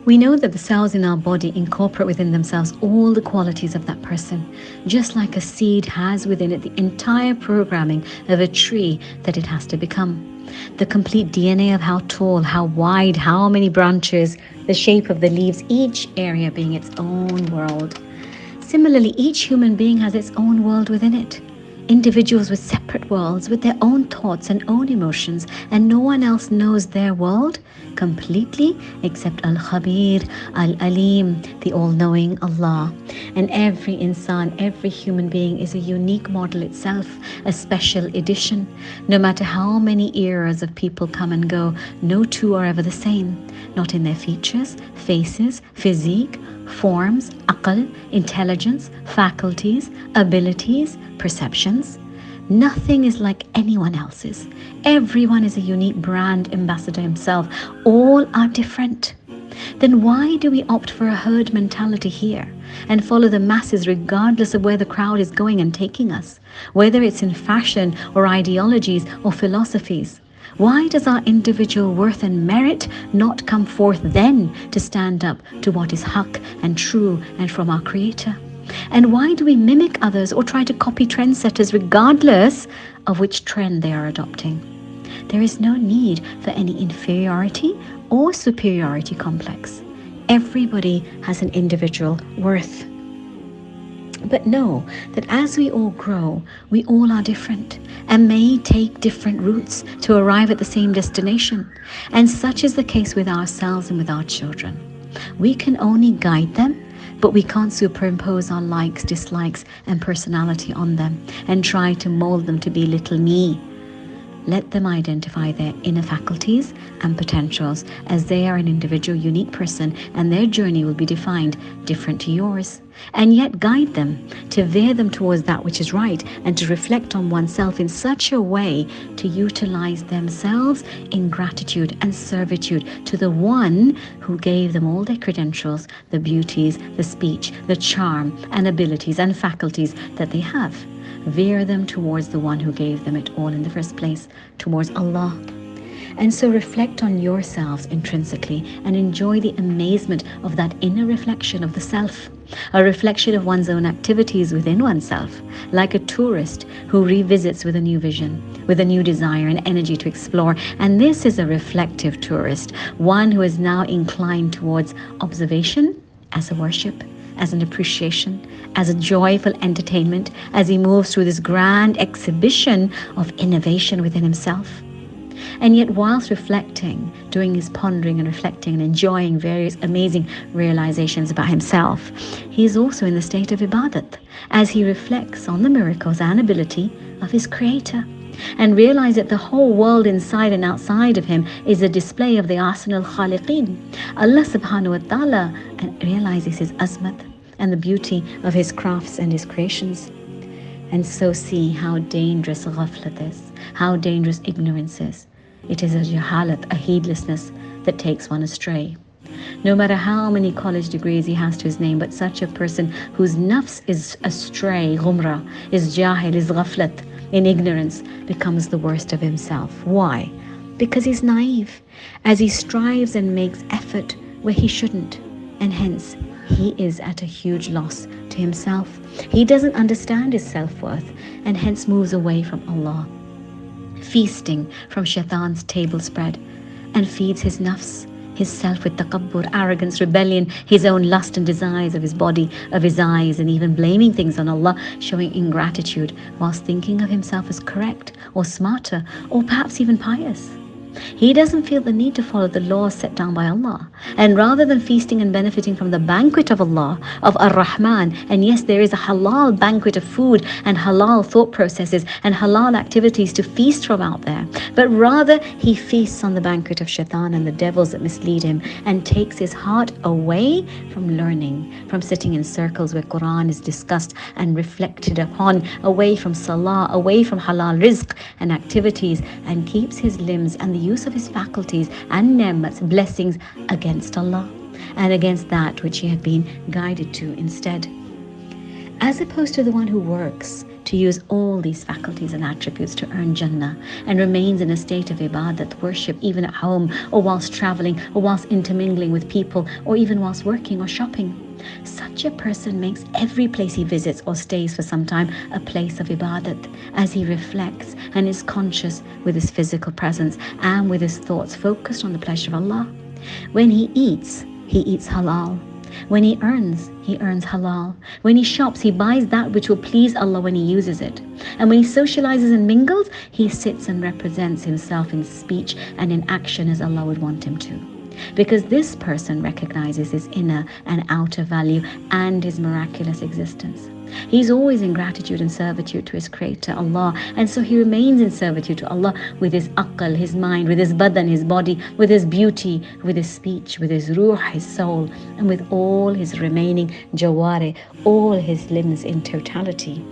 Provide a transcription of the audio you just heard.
We know that the cells in our body incorporate within themselves all the qualities of that person, just like a seed has within it the entire programming of a tree that it has to become. The complete DNA of how tall, how wide, how many branches, the shape of the leaves, each area being its own world. Similarly, each human being has its own world within it. Individuals with separate worlds, with their own thoughts and own emotions, and no one else knows their world completely except Al-Khabir, Al-Alim, the all-knowing Allah. And every insan, every human being is a unique model itself, a special edition. No matter how many eras of people come and go, no two are ever the same, not in their features, faces, physique, forms, aql, intelligence, faculties, abilities, perceptions. Nothing is like anyone else's. Everyone is a unique brand ambassador himself. All are different. Then why do we opt for a herd mentality here and follow the masses regardless of where the crowd is going and taking us, whether it's in fashion or ideologies or philosophies? Why does our individual worth and merit not come forth then to stand up to what is haqq and true and from our Creator? And why do we mimic others or try to copy trendsetters regardless of which trend they are adopting? There is no need for any inferiority or superiority complex. Everybody has an individual worth. But know that as we all grow, we all are different and may take different routes to arrive at the same destination. And such is the case with ourselves and with our children. We can only guide them, but we can't superimpose our likes, dislikes, and personality on them and try to mold them to be little me. Let them identify their inner faculties and potentials as they are an individual, unique person, and their journey will be defined different to yours. And yet guide them to veer them towards that which is right and to reflect on oneself in such a way to utilize themselves in gratitude and servitude to the one who gave them all their credentials, the beauties, the speech, the charm, and abilities and faculties that they have. Veer them towards the one who gave them it all in the first place, towards Allah. And so reflect on yourselves intrinsically and enjoy the amazement of that inner reflection of the self, a reflection of one's own activities within oneself, like a tourist who revisits with a new vision, with a new desire and energy to explore. And this is a reflective tourist, one who is now inclined towards observation as a worship, as an appreciation, as a joyful entertainment, as he moves through this grand exhibition of innovation within himself. And yet whilst reflecting, doing his pondering and reflecting and enjoying various amazing realizations about himself, he is also in the state of ibadat, as he reflects on the miracles and ability of his Creator, and realize that the whole world inside and outside of him is a display of the Ahsan al-Khaliqeen, Allah subhanahu wa ta'ala, and realizes his azmat and the beauty of his crafts and his creations. And so see how dangerous ghaflat is, how dangerous ignorance is. It is a jahalat, a heedlessness that takes one astray. No matter how many college degrees he has to his name, but such a person whose nafs is astray, ghumra, is jahil, is ghaflat, in ignorance, becomes the worst of himself. Why? Because he's naive, as he strives and makes effort where he shouldn't, and hence he is at a huge loss to himself. He doesn't understand his self-worth and hence moves away from Allah, feasting from shaitan's table spread, and feeds his nafs, his self, with takabbur, arrogance, rebellion, his own lust and desires of his body, of his eyes, and even blaming things on Allah, showing ingratitude whilst thinking of himself as correct or smarter or perhaps even pious. He doesn't feel the need to follow the laws set down by Allah. And rather than feasting and benefiting from the banquet of Allah, of Ar-Rahman, and yes, there is a halal banquet of food and halal thought processes and halal activities to feast from out there, but rather he feasts on the banquet of shaitan and the devils that mislead him, and takes his heart away from learning, from sitting in circles where Quran is discussed and reflected upon, away from salah, away from halal rizq and activities, and keeps his limbs and the use of his faculties and ni'mats, blessings, against Allah and against that which he had been guided to instead. As opposed to the one who works to use all these faculties and attributes to earn Jannah, and remains in a state of ibadat, worship, even at home or whilst traveling or whilst intermingling with people or even whilst working or shopping. Such a person makes every place he visits or stays for some time a place of ibadat, as he reflects and is conscious with his physical presence and with his thoughts focused on the pleasure of Allah. When he eats halal. When he earns halal. When he shops, he buys that which will please Allah when he uses it. And when he socializes and mingles, he sits and represents himself in speech and in action as Allah would want him to. Because this person recognizes his inner and outer value and his miraculous existence. He's always in gratitude and servitude to his creator, Allah, and so he remains in servitude to Allah with his aql, his mind, with his badan, his body, with his beauty, with his speech, with his ruh, his soul, and with all his remaining jawari, all his limbs in totality.